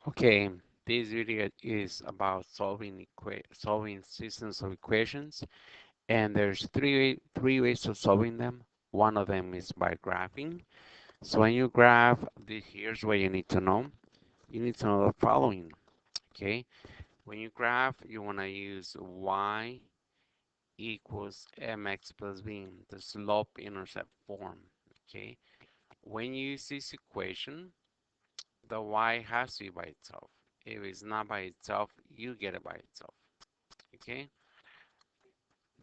Okay, this video is about solving systems of equations, and there's three ways of solving them. One of them is by graphing. So when you graph, here's what you need to know. You need to know the following. Okay, when you graph, you want to use y equals mx plus b, the slope-intercept form. Okay, when you use this equation, the y has to be by itself. If it's not by itself, you get it by itself. Okay?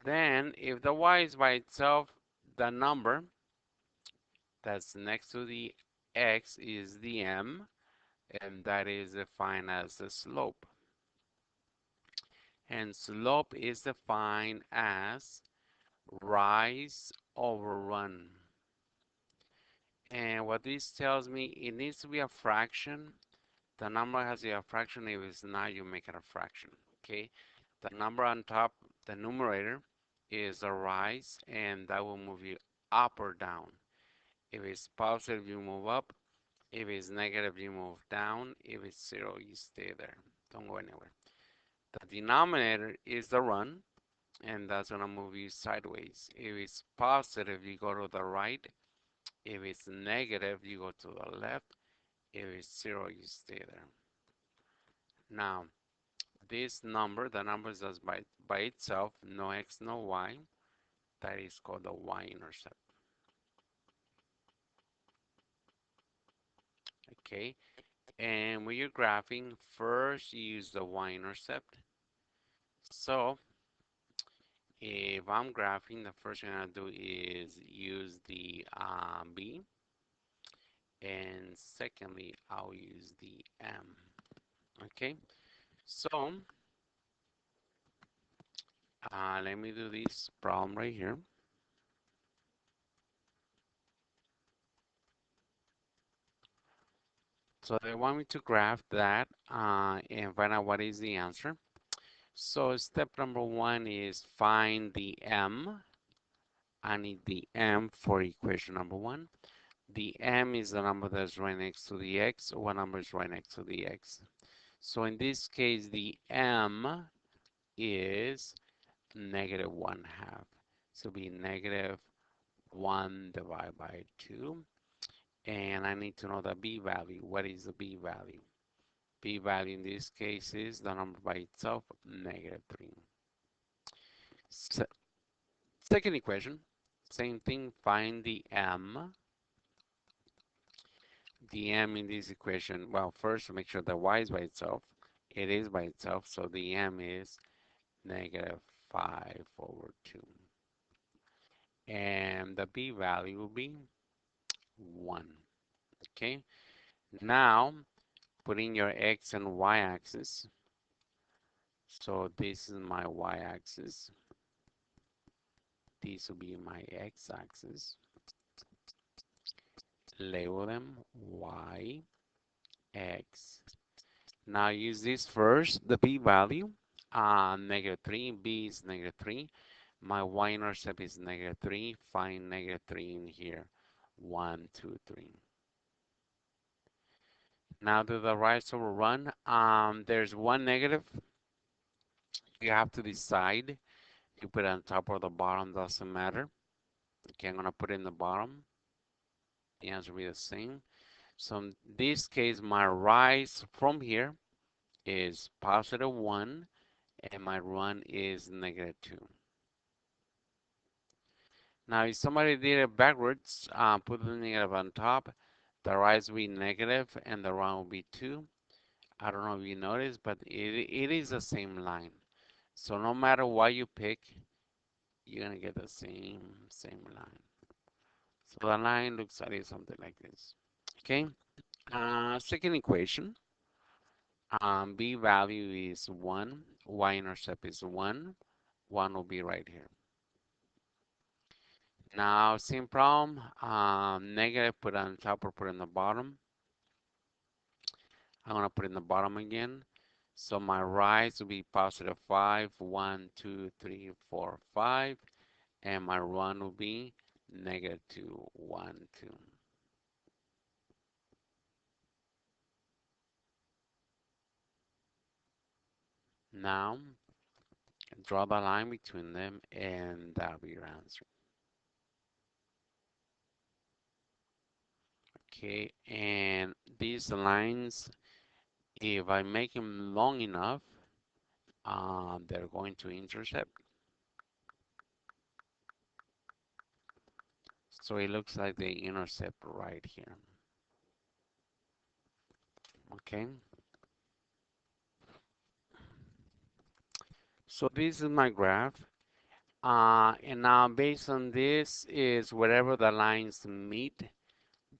Then, if the y is by itself, the number that's next to the x is the m, and that is defined as the slope. And slope is defined as rise over run. And what this tells me, it needs to be a fraction. The number has to be a fraction. If it's not, you make it a fraction. Okay? The number on top, the numerator, is a rise, and that will move you up or down. If it's positive, you move up. If it's negative, you move down. If it's zero, you stay there. Don't go anywhere. The denominator is the run, and that's gonna move you sideways. If it's positive, you go to the right. If it's negative, you go to the left. If it's zero, you stay there. Now, this number, the number is just by itself, no x, no y. That is called the y-intercept. Okay, and when you're graphing, first you use the y-intercept. So if I'm graphing, the first thing I do is use the b, and secondly, I'll use the m. Okay, so let me do this problem right here. So they want me to graph that and find out what is the answer. So step number one is find the m. I need the m for equation number one. The m is the number that's right next to the x. What number is right next to the x? So in this case, the m is negative 1/2. So be negative 1 divided by 2. And I need to know the b value. What is the b value? B value in this case is the number by itself, negative 3. Se Second equation, same thing, find the m. The m in this equation, well, first make sure that y is by itself. It is by itself, so the m is negative 5 over 2. And the b value will be 1. Okay, now put in your x and y axis. So this is my y axis. This will be my x axis. Label them y, x. Now use this first, the b value, negative 3, b is negative 3. My y-intercept is negative 3. Find negative 3 in here. 1, 2, 3. Now do the rise over run. There's one negative. You have to decide. You put it on top or the bottom, doesn't matter. Okay, I'm gonna put it in the bottom. The answer will be the same. So in this case, my rise from here is positive 1, and my run is negative 2. Now, if somebody did it backwards, put the negative on top, the rise will be negative and the run will be 2. I don't know if you noticed, but it is the same line. So no matter what you pick, you're gonna get the same line. So the line looks like something like this. Okay. Second equation. B value is 1. Y-intercept is 1. 1 will be right here. Now, same problem. Negative, put on top or put in the bottom. I'm going to put in the bottom again. So my rise will be positive 5. 1, 2, 3, 4, 5. And my run will be negative 2, 1, 2. Now, draw the line between them, and that'll be your answer. Okay, and these lines, if I make them long enough, they're going to intercept. So it looks like they intercept right here. Okay, so this is my graph. And now based on this is wherever the lines meet,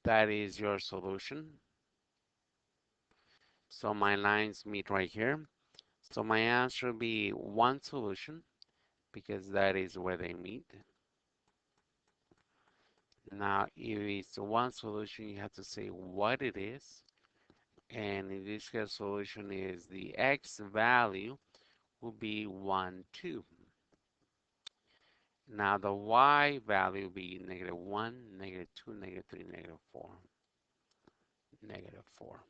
that is your solution. So my lines meet right here. So my answer will be one solution because that is where they meet. Now, if it's one solution, you have to say what it is. And in this case, solution is the x value will be 1, 2. Now, the y value will be -1, -2, -3, -4, -4.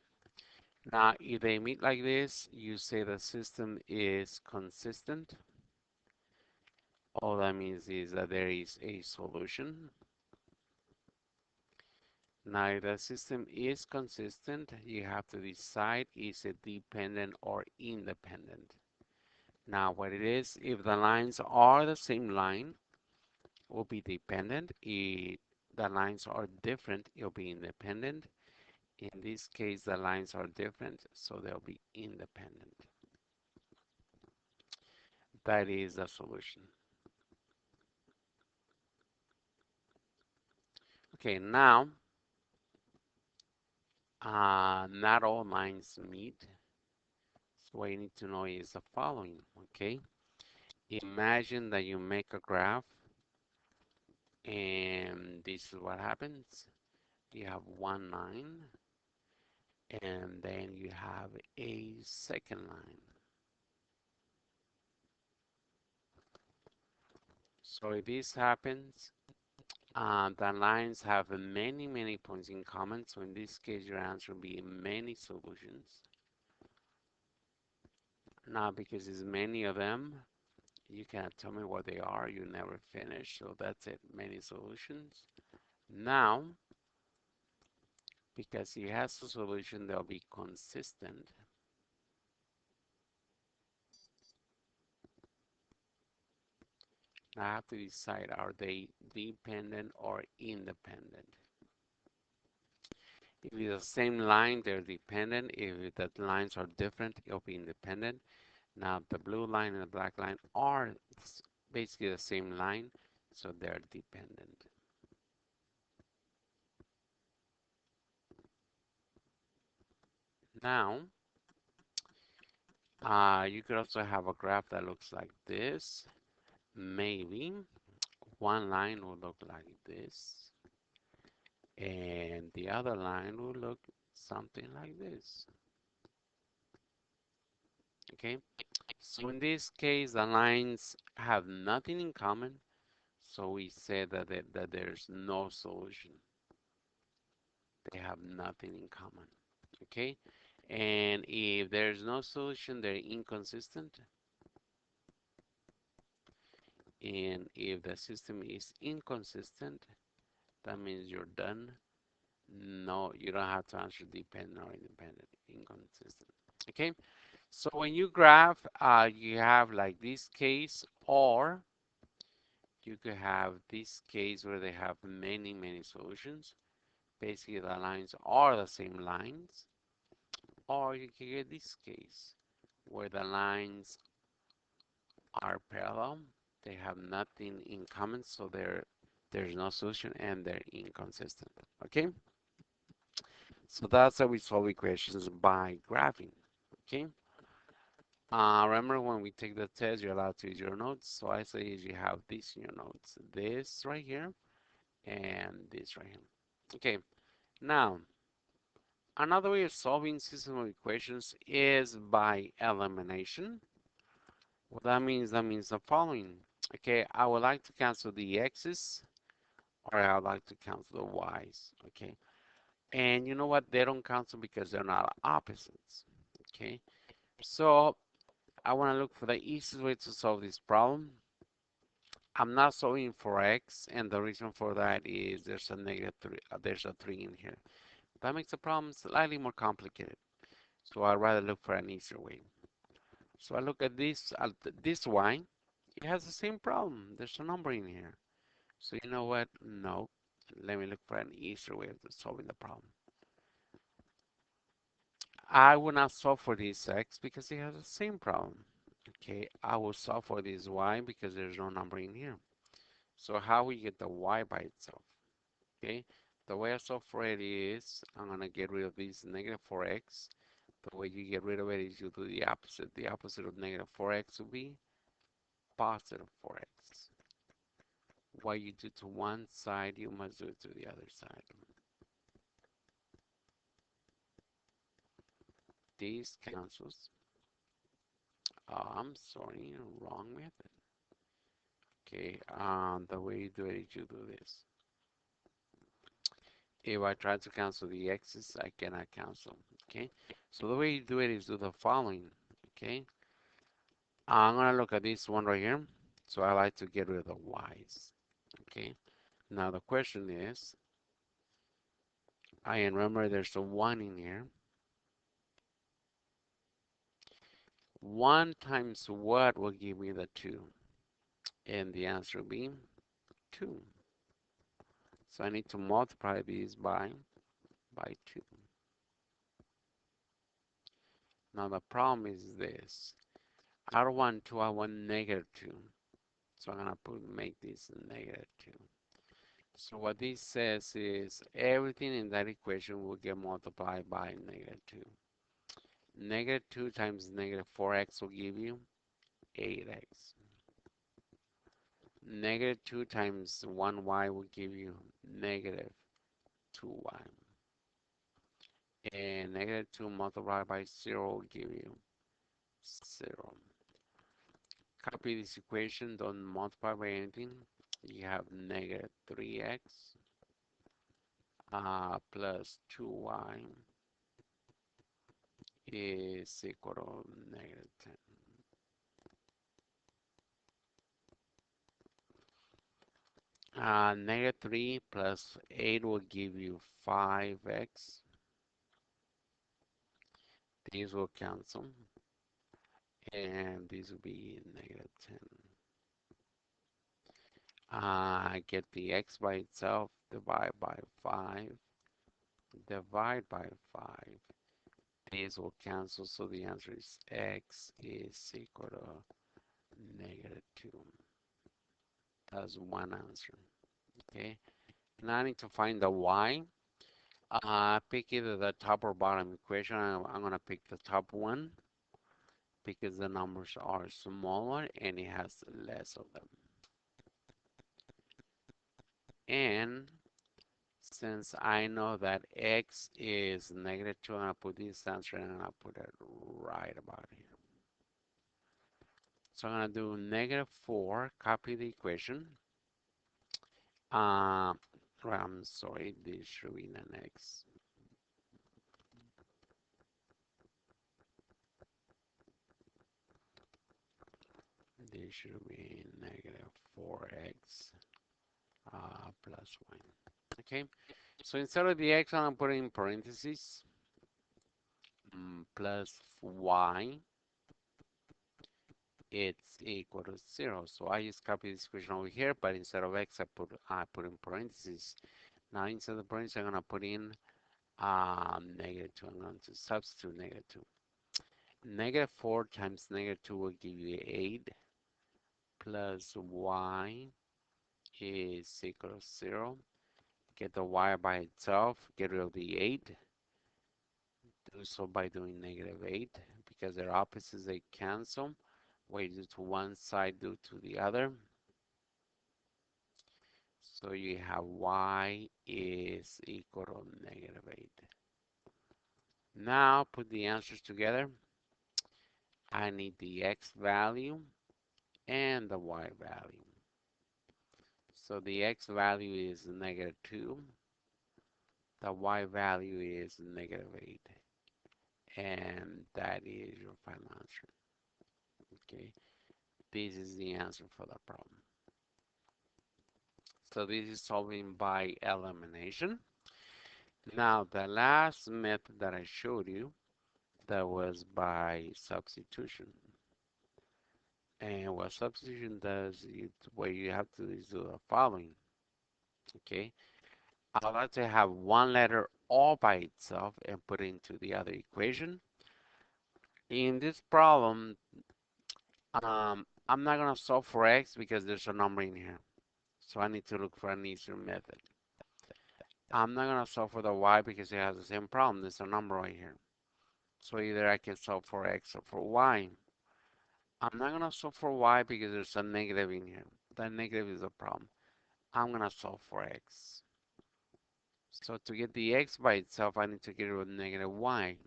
Now, if they meet like this, you say the system is consistent. All that means is that there is a solution. Now, if the system is consistent, you have to decide is it dependent or independent. Now, what it is, if the lines are the same line, it will be dependent. If the lines are different, it'll be independent. In this case, the lines are different, so they'll be independent. That is the solution. Okay, now, not all lines meet. So what you need to know is the following, okay? Imagine that you make a graph and this is what happens. You have one line and then you have a second line. So if this happens, the lines have many points in common. So in this case, your answer will be many solutions. Now, because there's many of them, you cannot tell me what they are. You never finish. So that's it, many solutions. Now, because he has a solution, they'll be consistent. I have to decide, are they dependent or independent? If it's the same line, they're dependent. If the lines are different, it'll be independent. Now, the blue line and the black line are basically the same line, so they're dependent. Now, you could also have a graph that looks like this. Maybe one line will look like this, and the other line will look something like this. Okay, so in this case, the lines have nothing in common, so we say that there's no solution. They have nothing in common. Okay, and if there's no solution, they're inconsistent. And if the system is inconsistent, that means you're done. No, you don't have to answer dependent or independent, inconsistent. Okay, so when you graph, you have like this case, or you could have this case where they have many solutions. Basically, the lines are the same lines, or you can get this case where the lines are parallel. They have nothing in common, so there's no solution and they're inconsistent. Okay, so that's how we solve equations by graphing. Okay. Remember when we take the test, you're allowed to use your notes. So I say you have this in your notes, this right here and this right here. Okay, now another way of solving system equations is by elimination. What that means the following. Okay, I would like to cancel the x's or I would like to cancel the y's. Okay, and you know what? They don't cancel because they're not opposites. Okay, so I want to look for the easiest way to solve this problem. I'm not solving for x, and the reason for that is there's a negative 3, there's a 3 in here. That makes the problem slightly more complicated. So I'd rather look for an easier way. So I look at this y, it has the same problem. There's a number in here. So you know what? No. Let me look for an easier way of solving the problem. I will not solve for this x because it has the same problem. Okay, I will solve for this y because there's no number in here. So how we get the y by itself? Okay, the way I solve for it is I'm gonna get rid of this negative 4x. The way you get rid of it is you do the opposite. The opposite of negative 4x will be positive 4x. What you do to one side, you must do it to the other side. This cancels. Oh, I'm sorry, wrong method. Okay, the way you do it is you do this. If I try to cancel the x's, I cannot cancel. Okay, so the way you do it is do the following. Okay, I'm gonna look at this one right here. So I like to get rid of the y's. Okay, now the question is, I remember there's a 1 in here. 1 times what will give me the 2? And the answer will be 2. So I need to multiply these by 2. Now the problem is this. I don't want 2, I want negative 2. So I'm gonna make this negative 2. So what this says is everything in that equation will get multiplied by negative 2. Negative 2 times negative 4x will give you 8x. Negative 2 times 1y will give you negative 2y. And negative 2 multiplied by 0 will give you 0. Copy this equation, don't multiply by anything. You have negative 3x plus 2y is equal to negative 10. Negative 3 plus 8 will give you 5x. These will cancel. And this will be negative 10. I get the x by itself, divide by 5, divide by 5. These will cancel, so the answer is x is equal to negative 2. That's one answer. Okay. Now I need to find the y. Pick either the top or bottom equation. I'm going to pick the top one because the numbers are smaller and it has less of them. And since I know that x is negative 2, I'm going to put this answer and I'll put it right about here. So I'm going to do negative 4, copy the equation. I'm sorry, this should be an x. This should be negative 4x plus 1. Okay, so instead of the x, I'm putting in parentheses plus y. It's equal to 0. So I just copy this equation over here, but instead of x, I put in parentheses. Now instead of parentheses, I'm gonna put in negative 2. I'm going to substitute negative 2. Negative 4 times negative 2 will give you 8 plus y is equal to 0. Get the y by itself, get rid of the 8. Do so by doing negative 8 because they're opposites, they cancel. What you do to one side, do to the other. So you have y is equal to negative 8. Now put the answers together. I need the x value and the y value. So the x value is negative 2. The y value is negative 8. And that is your final answer. Okay, this is the answer for that problem. So this is solving by elimination. Now the last method that I showed you, that was by substitution. And what substitution does, what you have to do is do the following. Okay, I like to have one letter all by itself and put it into the other equation. In this problem, I'm not gonna solve for x because there's a number in here. So I need to look for an easier method. I'm not gonna solve for the y because it has the same problem. There's a number right here. So either I can solve for x or for y. I'm not gonna solve for y because there's a negative in here. That negative is a problem. I'm gonna solve for x. So to get the x by itself, I need to get rid of negative y.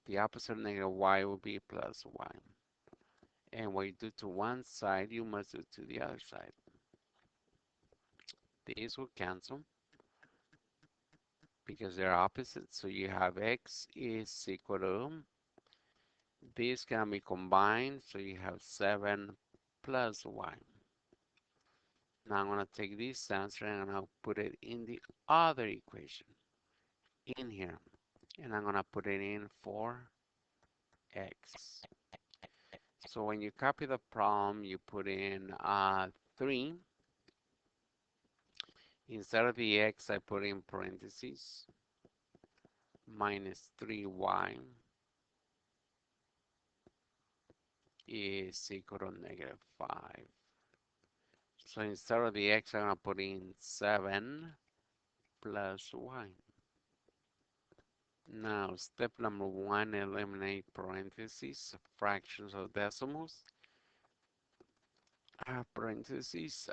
The opposite of negative y will be plus y. And what you do to one side, you must do to the other side. These will cancel because they're opposite. So you have x is equal to, these can be combined. So you have 7 plus y. Now I'm going to take this answer and I'm going to put it in the other equation in here. And I'm going to put it in for x. So when you copy the problem, you put in 3. Instead of the x, I put in parentheses minus 3y is equal to negative 5. So instead of the x, I'm going to put in 7 plus y. Now, step number 1, eliminate parentheses, fractions of decimals. Parentheses,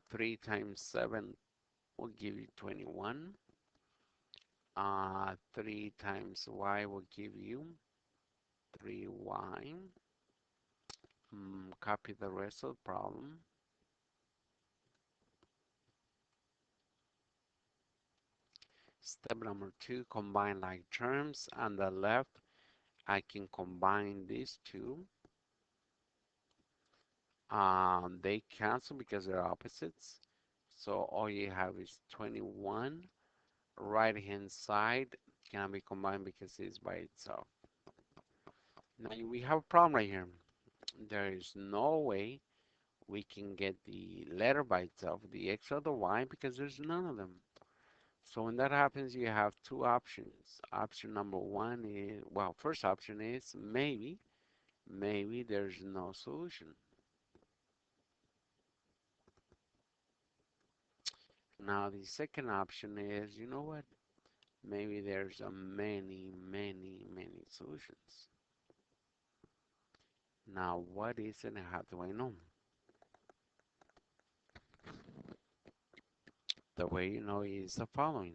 3 times 7 will give you 21. 3 times y will give you 3y. Copy the rest of the problem. Step number 2, combine like terms. On the left, I can combine these two. They cancel because they're opposites. So all you have is 21. Right hand side can be combined because it's by itself. Now we have a problem right here. There is no way we can get the letter by itself, the x or the y, because there's none of them. So when that happens, you have two options. Option number 1 is, well, first option is maybe there's no solution. Now the second option is, you know what? Maybe there's a many solutions. Now what is it and how do I know? The way you know is the following.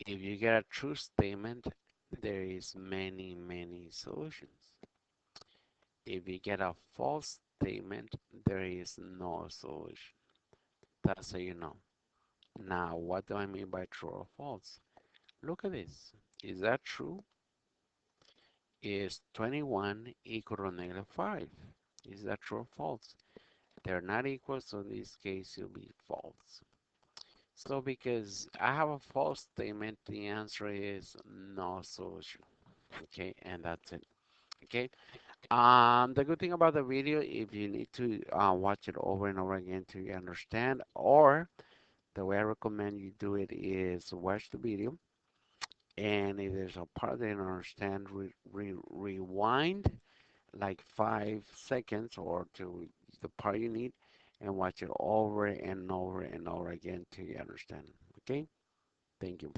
If you get a true statement, there is many solutions. If you get a false statement, there is no solution. That's how you know. Now, what do I mean by true or false? Look at this. Is that true? Is 21 equal to negative 5? Is that true or false? They're not equal, so in this case, it'll be false. So because I have a false statement, the answer is no solution. Okay, and that's it. Okay. The good thing about the video, if you need to watch it over and over again to understand, or the way I recommend you do it is watch the video, and if there's a part that you don't understand, rewind like 5 seconds or to the part you need, and watch it over and over and over again till you understand. Okay? Thank you.